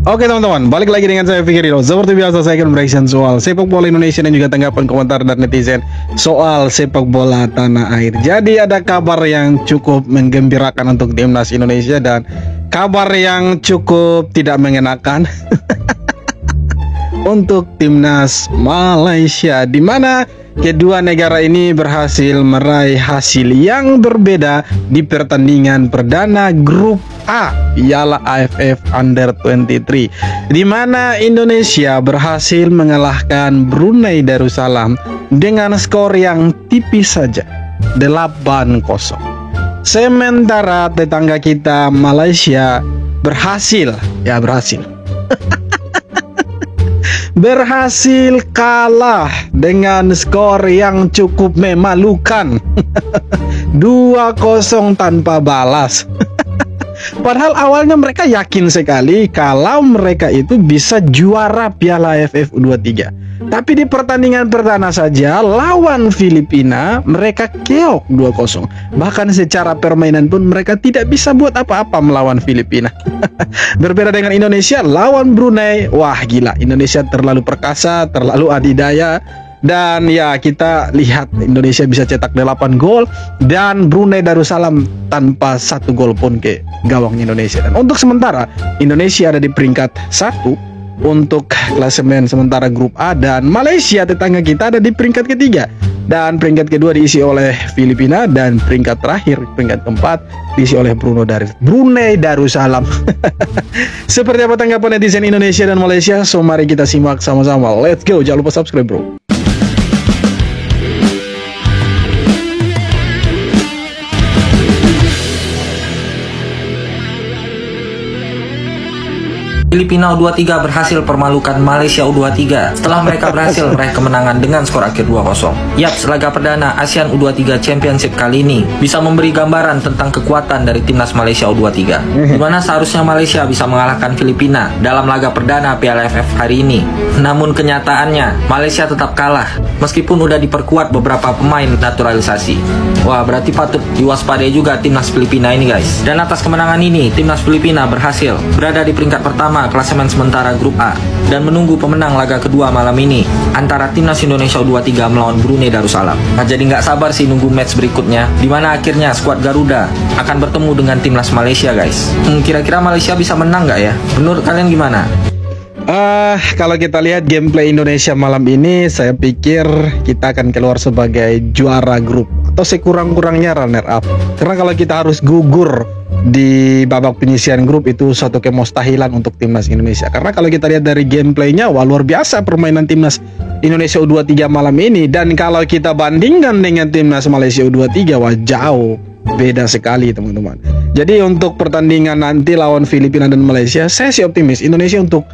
Oke teman-teman, balik lagi dengan saya Fikri Hero. Seperti biasa saya akan bereaction soal sepak bola Indonesia dan juga tanggapan komentar dari netizen soal sepak bola tanah air. Jadi ada kabar yang cukup menggembirakan untuk timnas Indonesia dan kabar yang cukup tidak mengenakan untuk timnas Malaysia, di mana kedua negara ini berhasil meraih hasil yang berbeda di pertandingan perdana grup A Piala AFF Under-23, di mana Indonesia berhasil mengalahkan Brunei Darussalam dengan skor yang tipis saja, 8-0. Sementara tetangga kita Malaysia berhasil kalah dengan skor yang cukup memalukan 2-0 tanpa balas. Padahal awalnya mereka yakin sekali kalau mereka itu bisa juara Piala AFF U23. Tapi di pertandingan perdana saja lawan Filipina mereka keok 2-0. Bahkan secara permainan pun mereka tidak bisa buat apa-apa melawan Filipina. Berbeda dengan Indonesia lawan Brunei. Wah gila, Indonesia terlalu perkasa, terlalu adidaya. Dan ya kita lihat Indonesia bisa cetak 8 gol dan Brunei Darussalam tanpa 1 gol pun ke gawang Indonesia. Dan untuk sementara Indonesia ada di peringkat 1 untuk klasemen sementara grup A, dan Malaysia tetangga kita ada di peringkat ketiga, dan peringkat kedua diisi oleh Filipina, dan peringkat terakhir peringkat keempat diisi oleh Brunei Darussalam. Seperti apa tanggapan netizen Indonesia dan Malaysia? So mari kita simak sama-sama. Let's go, jangan lupa subscribe bro. Filipina U23 berhasil permalukan Malaysia U23 setelah mereka berhasil meraih kemenangan dengan skor akhir 2-0. Yaps, laga perdana ASEAN U23 Championship kali ini bisa memberi gambaran tentang kekuatan dari timnas Malaysia U23, di mana seharusnya Malaysia bisa mengalahkan Filipina dalam laga perdana Piala AFF hari ini. Namun kenyataannya Malaysia tetap kalah meskipun udah diperkuat beberapa pemain naturalisasi. Wah, berarti patut diwaspadai juga timnas Filipina ini guys. Dan atas kemenangan ini timnas Filipina berhasil berada di peringkat pertama klasemen sementara grup A dan menunggu pemenang laga kedua malam ini antara timnas Indonesia U23 melawan Brunei Darussalam. Nah, jadi nggak sabar sih nunggu match berikutnya, di mana akhirnya skuad Garuda akan bertemu dengan timnas Malaysia guys. Kira-kira Malaysia bisa menang nggak ya? Menurut kalian gimana? Kalau kita lihat gameplay Indonesia malam ini, saya pikir kita akan keluar sebagai juara grup atau sekurang-kurangnya runner up. Karena kalau kita harus gugur di babak penyisihan grup itu suatu kemustahilan untuk timnas Indonesia. Karena kalau kita lihat dari gameplaynya, wah luar biasa permainan timnas Indonesia U23 malam ini. Dan kalau kita bandingkan dengan timnas Malaysia U23, wah jauh beda sekali teman-teman. Jadi untuk pertandingan nanti lawan Filipina dan Malaysia, saya sih optimis Indonesia untuk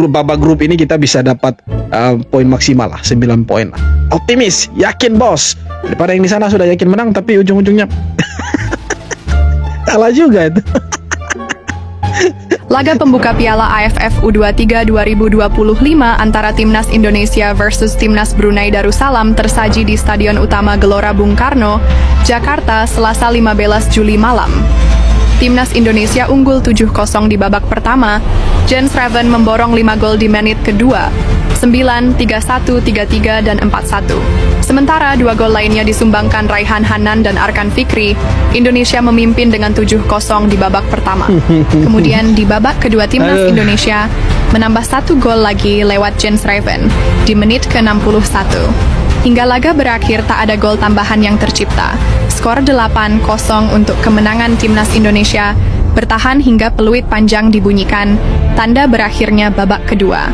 babak grup ini kita bisa dapat poin maksimal lah, 9 poin lah. Optimis, yakin bos. Daripada yang di sana sudah yakin menang tapi ujung-ujungnya kalah juga itu. Laga pembuka Piala AFF U23 2025 antara Timnas Indonesia versus Timnas Brunei Darussalam tersaji di Stadion Utama Gelora Bung Karno, Jakarta, Selasa 15 Juli malam. Timnas Indonesia unggul 7-0 di babak pertama. Jens Raven memborong 5 gol di menit kedua, 9, 3-1, 3-3, dan 4-1. Sementara 2 gol lainnya disumbangkan Raihan Hanan dan Arkan Fikri. Indonesia memimpin dengan 7-0 di babak pertama. Kemudian di babak kedua Timnas Indonesia menambah 1 gol lagi lewat Jens Raven di menit ke-61. Hingga laga berakhir tak ada gol tambahan yang tercipta. Skor 8-0 untuk kemenangan Timnas Indonesia bertahan hingga peluit panjang dibunyikan, tanda berakhirnya babak kedua.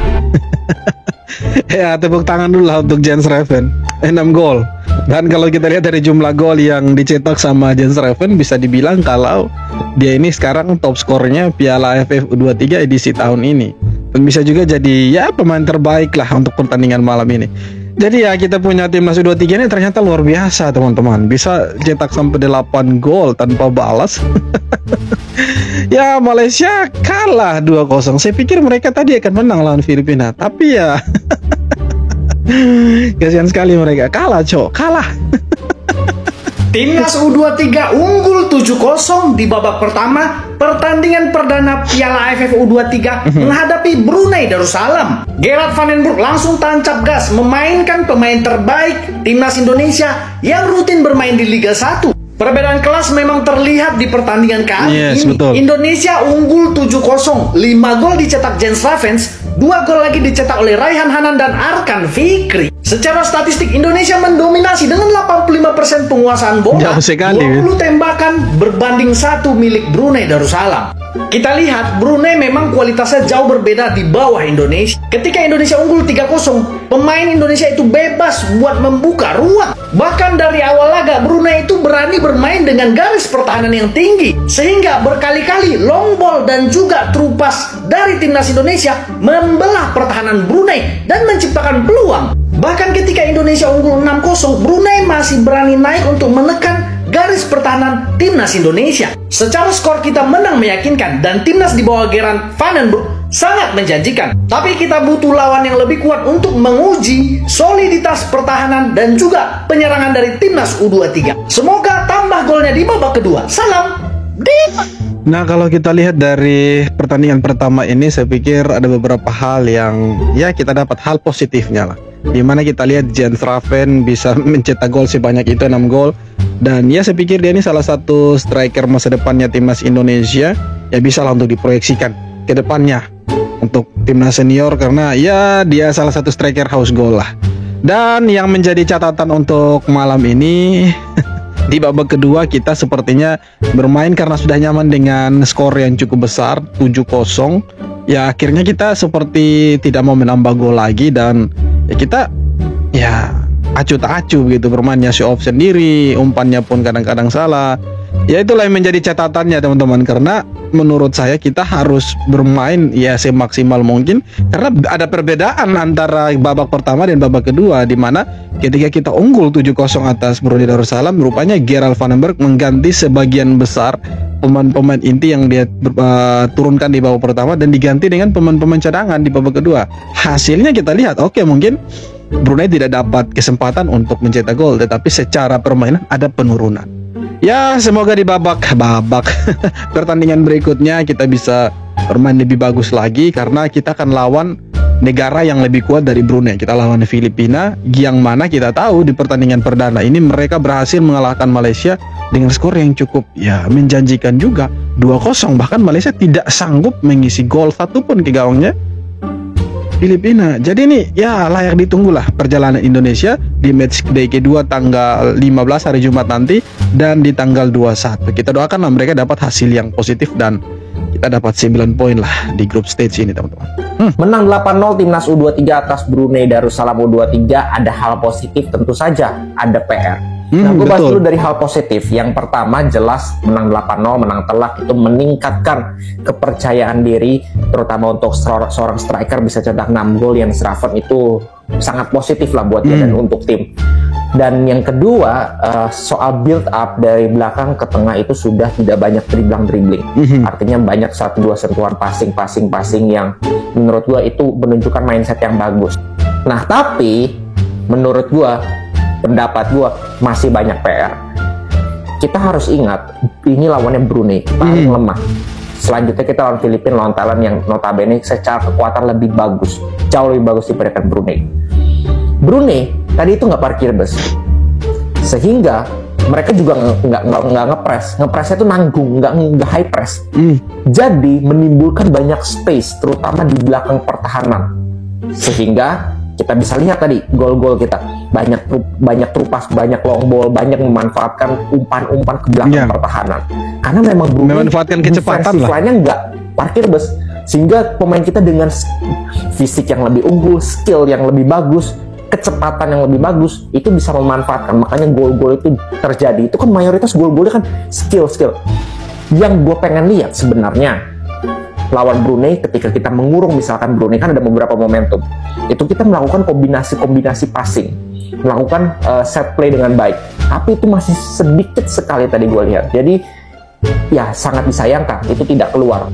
Ya, tepuk tangan dulu lah untuk Jens Raven, 6 gol. Dan kalau kita lihat dari jumlah gol yang dicetak sama Jens Raven, bisa dibilang kalau dia ini sekarang top skornya Piala AFF U23 edisi tahun ini. Dan bisa juga jadi ya pemain terbaik lah untuk pertandingan malam ini. Jadi ya kita punya timnas U23 ini ternyata luar biasa teman-teman. Bisa cetak sampai 8 gol tanpa balas. Ya Malaysia kalah 2-0. Saya pikir mereka tadi akan menang lawan Filipina, tapi ya kasihan sekali mereka kalah, kalah. Timnas U23 unggul 7-0 di babak pertama pertandingan perdana Piala AFF U23 menghadapi Brunei Darussalam. Gerard van den Broek langsung tancap gas memainkan pemain terbaik Timnas Indonesia yang rutin bermain di Liga 1. Perbedaan kelas memang terlihat di pertandingan kali ini. Betul. Indonesia unggul 7-0, 5 gol dicetak Jens Ravens, 2 gol lagi dicetak oleh Raihan Hanan dan Arkan Fikri. Secara statistik Indonesia mendominasi dengan 85% penguasaan bola, Jauh sekali, 20 tembakan berbanding 1 milik Brunei Darussalam. Kita lihat Brunei memang kualitasnya jauh berbeda di bawah Indonesia. Ketika Indonesia unggul 3-0, pemain Indonesia itu bebas buat membuka ruang. Bahkan dari awal laga Brunei itu berani bermain dengan garis pertahanan yang tinggi, sehingga berkali-kali long ball dan juga true pass dari timnas Indonesia membelah pertahanan Brunei dan menciptakan peluang. Bahkan ketika Indonesia unggul 6-0, Brunei masih berani naik untuk menekan garis pertahanan timnas Indonesia. Secara skor kita menang meyakinkan dan timnas di bawah Gerard van den Broek sangat menjanjikan. Tapi kita butuh lawan yang lebih kuat untuk menguji soliditas pertahanan dan juga penyerangan dari timnas U23. Semoga tambah golnya di babak kedua. Salam Diva. Nah, kalau kita lihat dari pertandingan pertama ini, saya pikir ada beberapa hal yang ya kita dapat hal positifnya lah. Dimana kita lihat Jens Ravens bisa mencetak gol sebanyak itu, 6 gol. Dan ya saya pikir dia ini salah satu striker masa depannya timnas Indonesia. Ya bisa lah untuk diproyeksikan ke depannya untuk timnas senior, karena ya dia salah satu striker house goal lah. Dan yang menjadi catatan untuk malam ini di babak kedua kita sepertinya bermain karena sudah nyaman dengan skor yang cukup besar 7-0. Ya akhirnya kita seperti tidak mau menambah gol lagi, dan ya kita ya acuh tak acuh begitu bermainnya, show off sendiri, umpannya pun kadang-kadang salah. Ya itulah yang menjadi catatannya teman-teman, karena menurut saya kita harus bermain ya semaksimal mungkin, karena ada perbedaan antara babak pertama dan babak kedua, di mana ketika kita unggul 7-0 atas Brunei Darussalam, rupanya Gerard van den Broek mengganti sebagian besar pemain-pemain inti yang dia turunkan di babak pertama dan diganti dengan pemain-pemain cadangan di babak kedua. Hasilnya kita lihat, oke, mungkin Brunei tidak dapat kesempatan untuk mencetak gol, tetapi secara permainan ada penurunan. Ya semoga di babak pertandingan berikutnya kita bisa bermain lebih bagus lagi, karena kita akan lawan negara yang lebih kuat dari Brunei. Kita lawan Filipina, yang mana kita tahu di pertandingan perdana ini mereka berhasil mengalahkan Malaysia dengan skor yang cukup ya menjanjikan juga, 2-0. Bahkan Malaysia tidak sanggup mengisi gol satupun ke gawangnya Filipina. Jadi ini ya layak ditunggulah perjalanan Indonesia di match day kedua tanggal 15 hari Jumat nanti, dan di tanggal 21. Kita doakanlah mereka dapat hasil yang positif dan kita dapat 9 poin lah di grup stage ini teman-teman. Menang 8-0 timnas U23 atas Brunei Darussalam U23, ada hal positif tentu saja, ada PR. Nah, gue bahas dulu dari hal positif. Yang pertama jelas menang 8-0, menang telak, itu meningkatkan kepercayaan diri, terutama untuk seorang striker bisa cetak 6 gol yang Ravens, itu sangat positif lah buat dia dan untuk tim. Dan yang kedua, soal build up dari belakang ke tengah itu sudah tidak banyak dribbling. Artinya banyak 1-2 sentuhan passing yang menurut gue itu menunjukkan mindset yang bagus. Nah, tapi menurut gue, pendapat gue masih banyak PR. Kita harus ingat, ini lawannya Brunei, paling lemah. Selanjutnya kita lawan Filipina, lawan Thailand yang notabene secara kekuatan lebih bagus, jauh lebih bagus dibandingkan Brunei. Brunei tadi itu nggak parkir bus, sehingga mereka juga nggak ngepresnya itu nanggung, nggak high press. Jadi menimbulkan banyak space, terutama di belakang pertahanan, sehingga kita bisa lihat tadi gol-gol kita banyak trupas, banyak long ball, banyak memanfaatkan umpan-umpan ke belakang pertahanan. Karena memang Brunei memanfaatkan kecepatan lah, lainnya nggak parkir bus, sehingga pemain kita dengan fisik yang lebih unggul, skill yang lebih bagus, kecepatan yang lebih bagus, itu bisa memanfaatkan. Makanya gol-gol itu terjadi. Itu kan mayoritas gol-golnya kan skill. Yang gue pengen lihat sebenarnya lawan Brunei, ketika kita mengurung misalkan Brunei, kan ada beberapa momentum itu kita melakukan kombinasi passing, melakukan set play dengan baik, tapi itu masih sedikit sekali tadi gue lihat. Jadi ya sangat disayangkan itu tidak keluar.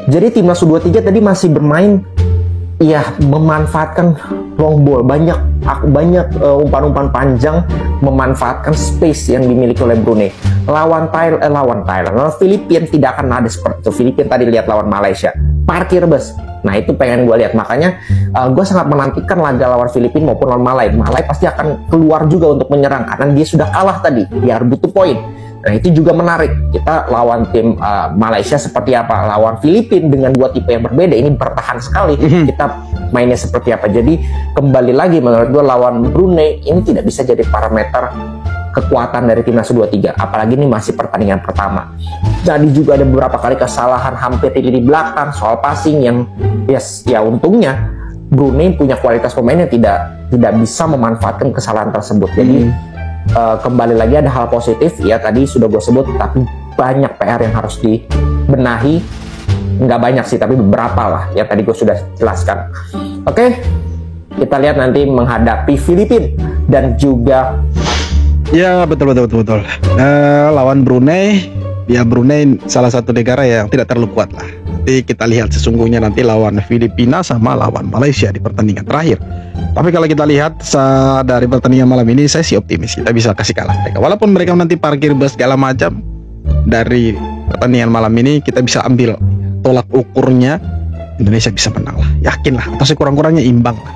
Jadi timnas U23 tadi masih bermain ya memanfaatkan long ball, banyak banyak umpan-umpan panjang memanfaatkan space yang dimiliki oleh Brunei. Lawan Filipina tidak akan ada seperti itu. Filipina tadi lihat lawan Malaysia, parkir bus. Nah itu pengen gue lihat, makanya gue sangat menantikan laga lawan Filipina maupun lawan Malai. Malai pasti akan keluar juga untuk menyerang karena dia sudah kalah tadi, dia butuh poin. Nah itu juga menarik. Kita lawan tim Malaysia seperti apa, lawan Filipina dengan dua tipe yang berbeda, ini bertahan sekali. Kita mainnya seperti apa. Jadi kembali lagi menurut gue lawan Brunei ini tidak bisa jadi parameter kekuatan dari timnas U23, apalagi ini masih pertandingan pertama. Jadi juga ada beberapa kali kesalahan hampir di belakang soal passing yang ya untungnya Brunei punya kualitas pemain yang tidak bisa memanfaatkan kesalahan tersebut. Jadi kembali lagi ada hal positif ya, tadi sudah gue sebut, tapi banyak PR yang harus dibenahi. Nggak banyak sih, tapi beberapa lah ya, tadi gue sudah jelaskan. Oke, kita lihat nanti menghadapi Filipina dan juga ya betul. Lawan Brunei, ya Brunei salah satu negara yang tidak terlalu kuat lah. Nanti kita lihat sesungguhnya nanti lawan Filipina sama lawan Malaysia di pertandingan terakhir. Tapi kalau kita lihat dari pertandingan malam ini, saya sih optimis kita bisa kasih kalah mereka. Walaupun mereka nanti parkir bus segala macam, dari pertandingan malam ini kita bisa ambil tolak ukurnya, Indonesia bisa menang lah, yakin lah, atau sekurang-kurangnya imbang lah.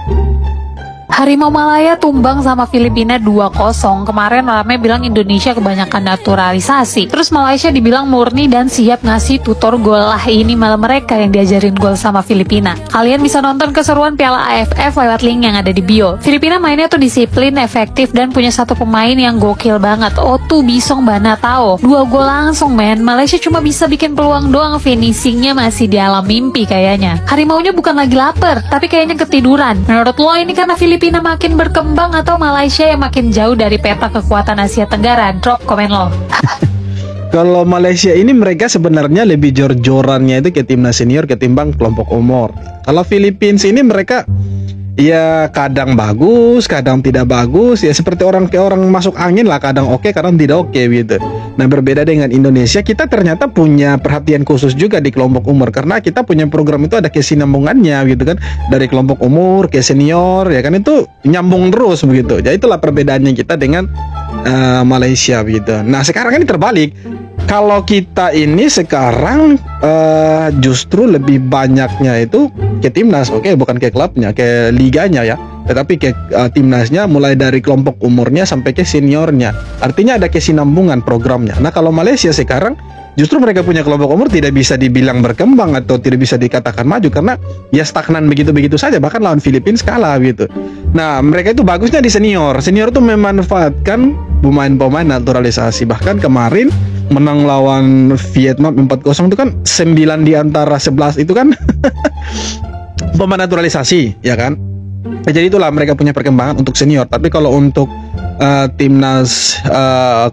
Harimau Malaya tumbang sama Filipina 2-0. Kemarin rame bilang Indonesia kebanyakan naturalisasi. Terus Malaysia dibilang murni dan siap ngasih tutor gol. Lah ini malah mereka yang diajarin gol sama Filipina. Kalian bisa nonton keseruan Piala AFF lewat link yang ada di bio. Filipina mainnya tuh disiplin, efektif, dan punya satu pemain yang gokil banget. Otu Bisong Banatao. 2 gol langsung men. Malaysia cuma bisa bikin peluang doang, finishingnya masih di alam mimpi kayaknya. Harimaunya bukan lagi lapar, tapi kayaknya ketiduran. Menurut lo ini karena Filipina makin berkembang atau Malaysia yang makin jauh dari peta kekuatan Asia Tenggara? Drop komen lo. Kalau Malaysia ini mereka sebenarnya lebih jor-jorannya itu ke timnas senior ketimbang kelompok umur. Kalau Filipina ini mereka ya kadang bagus, kadang tidak bagus, ya seperti orang masuk angin lah, kadang oke, kadang tidak oke gitu. Nah berbeda dengan Indonesia, kita ternyata punya perhatian khusus juga di kelompok umur karena kita punya program itu ada kesinambungannya gitu kan, dari kelompok umur ke senior ya kan, itu nyambung terus begitu. Jadi itulah perbedaannya kita dengan Malaysia gitu. Nah sekarang ini terbalik. Kalau kita ini sekarang justru lebih banyaknya itu ke timnas, oke, bukan ke klubnya, ke liganya ya, tetapi ke timnasnya, mulai dari kelompok umurnya sampai ke seniornya. Artinya ada kesinambungan programnya. Nah kalau Malaysia sekarang justru mereka punya kelompok umur tidak bisa dibilang berkembang atau tidak bisa dikatakan maju karena ya stagnan begitu-begitu saja, bahkan lawan Filipina kalah gitu. Nah mereka itu bagusnya di senior itu memanfaatkan pemain-pemain naturalisasi. Bahkan kemarin menang lawan Vietnam 4-0 itu kan 9 di antara 11 itu kan pemain naturalisasi ya kan. Jadi itulah mereka punya perkembangan untuk senior. Tapi kalau untuk timnas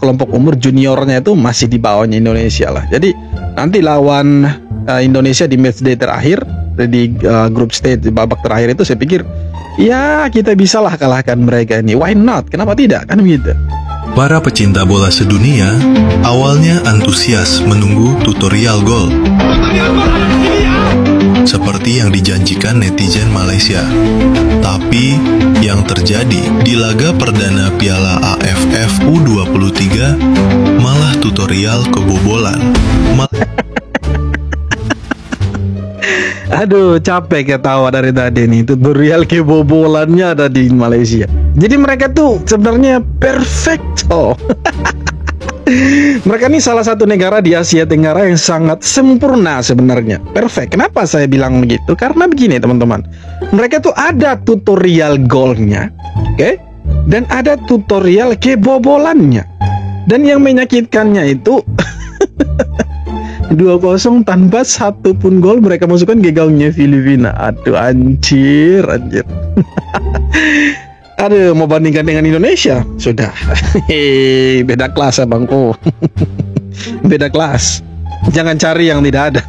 kelompok umur juniornya itu masih di bawahnya Indonesia lah. Jadi nanti lawan Indonesia di matchday terakhir di group stage di babak terakhir itu saya pikir ya kita bisa lah kalahkan mereka ini. Why not? Kenapa tidak? Kan begitu. Para pecinta bola sedunia awalnya antusias menunggu tutorial gol seperti yang dijanjikan netizen Malaysia. Tapi yang terjadi di laga perdana Piala AFF U23 malah tutorial kebobolan. Aduh, capek ketawa dari tadi nih. Tutorial kebobolannya ada di Malaysia. Jadi mereka tuh sebenarnya perfecto. Mereka ini salah satu negara di Asia Tenggara yang sangat sempurna sebenarnya. Perfect. Kenapa saya bilang begitu? Karena begini teman-teman. Mereka tuh ada tutorial golnya, oke? Dan ada tutorial kebobolannya. Dan yang menyakitkannya itu 2-0 tanpa satu pun gol mereka masukkan ke gawangnya Filipina. Aduh anjir. Aduh, mau bandingkan dengan Indonesia? Sudah. Beda kelas abangku. Beda kelas. Jangan cari yang tidak ada.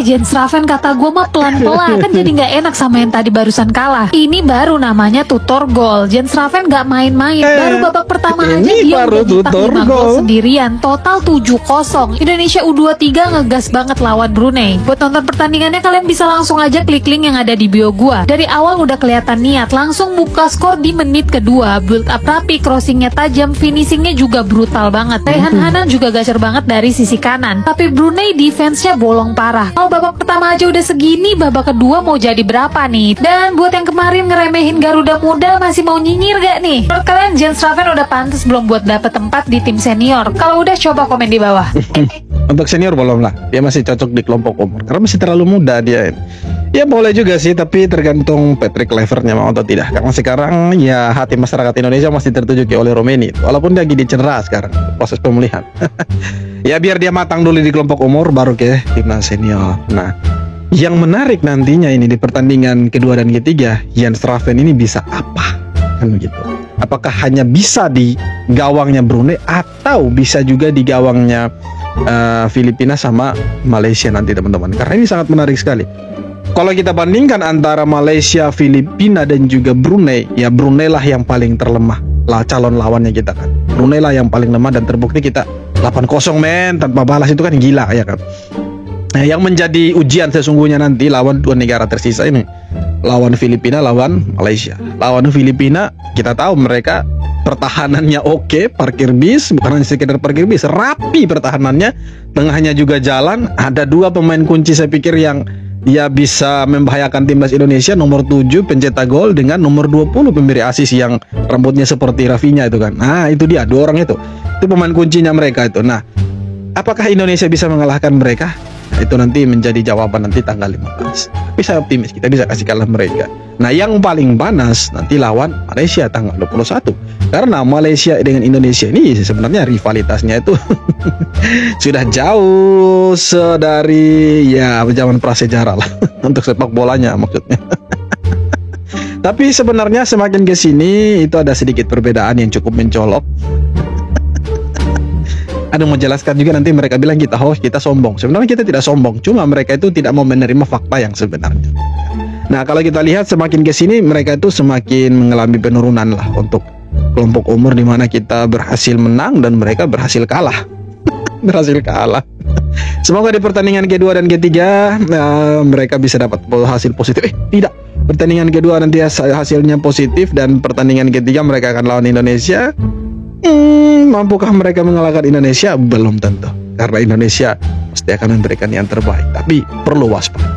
Jens Raven kata gue mah pelan-pelan, kan jadi nggak enak sama yang tadi barusan kalah. Ini baru namanya tutor gol. Jens Raven nggak main-main. Baru babak pertama aja dia udah nyetak 5 gol sendirian. Total 7-0. Indonesia U23 ngegas banget lawan Brunei. Buat nonton pertandingannya kalian bisa langsung aja klik link yang ada di bio gua. Dari awal udah kelihatan niat, langsung buka skor di menit kedua. Build up rapi, crossingnya tajam, finishingnya juga brutal banget. Rehan Hanan juga gacer banget dari sisi kanan. Tapi Brunei defense-nya bolong parah. Kalau babak pertama aja udah segini, babak kedua mau jadi berapa nih? Dan buat yang kemarin ngeremehin Garuda Muda, masih mau nyinyir gak nih? Menurut kalian Jens Raven udah pantas belum buat dapet tempat di tim senior? Kalau udah, coba komen di bawah. Untuk senior belum lah, dia masih cocok di kelompok umur karena masih terlalu muda dia. Ya boleh juga sih, tapi tergantung Patrick Kluivertnya mau atau tidak. Karena sekarang ya hati masyarakat Indonesia masih tertuju ke Oleh Romeni, walaupun dia gini cedera sekarang proses pemulihan. Ya biar dia matang dulu di kelompok umur baru ke timnas senior. Nah, yang menarik nantinya ini di pertandingan kedua dan ketiga, Jens Raven ini bisa apa? Kan begitu. Apakah hanya bisa di gawangnya Brunei atau bisa juga di gawangnya Filipina sama Malaysia nanti teman-teman? Karena ini sangat menarik sekali. Kalau kita bandingkan antara Malaysia, Filipina dan juga Brunei, ya Brunei lah yang paling terlemah lah calon lawannya kita kan. Brunei lah yang paling lemah dan terbukti kita 8-0 men tanpa balas, itu kan gila ya kan. Nah, yang menjadi ujian sesungguhnya nanti lawan dua negara tersisa ini, lawan Filipina, lawan Malaysia. Lawan Filipina kita tahu mereka pertahanannya oke, parkir bis, bukan hanya sekedar parkir bis, rapi pertahanannya, tengahnya juga jalan. Ada dua pemain kunci saya pikir yang ya bisa membahayakan timnas Indonesia, nomor 7 pencetak gol dengan nomor 20 pemberi asis yang rambutnya seperti Rafinha itu kan. Nah itu dia, dua orang itu pemain kuncinya mereka itu. Nah apakah Indonesia bisa mengalahkan mereka? Nah, itu nanti menjadi jawaban nanti tanggal 15. Tapi saya optimis kita bisa kasih kalah mereka. Nah yang paling panas nanti lawan Malaysia tanggal 21. Karena Malaysia dengan Indonesia ini sebenarnya rivalitasnya itu sudah jauh dari ya zaman prasejarah lah untuk sepak bolanya maksudnya. Tapi sebenarnya semakin ke sini itu ada sedikit perbedaan yang cukup mencolok. Ada mau jelaskan juga nanti mereka bilang kita host, kita sombong. Sebenarnya kita tidak sombong, cuma mereka itu tidak mau menerima fakta yang sebenarnya. Nah kalau kita lihat semakin ke sini mereka itu semakin mengalami penurunan lah untuk kelompok umur di mana kita berhasil menang dan mereka berhasil kalah. Berhasil kalah. Semoga di pertandingan kedua dan ketiga mereka bisa dapat hasil positif. Tidak, pertandingan kedua nanti hasilnya positif dan pertandingan ketiga mereka akan lawan Indonesia. Mampukah mereka mengalahkan Indonesia? Belum tentu, karena Indonesia pasti akan memberikan yang terbaik, tapi perlu waspada.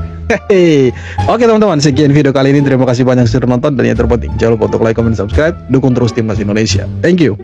Oke teman-teman, sekian video kali ini. Terima kasih banyak sudah nonton, dan yang terpenting jangan lupa untuk like, comment, subscribe, dukung terus timnas Indonesia. Thank you.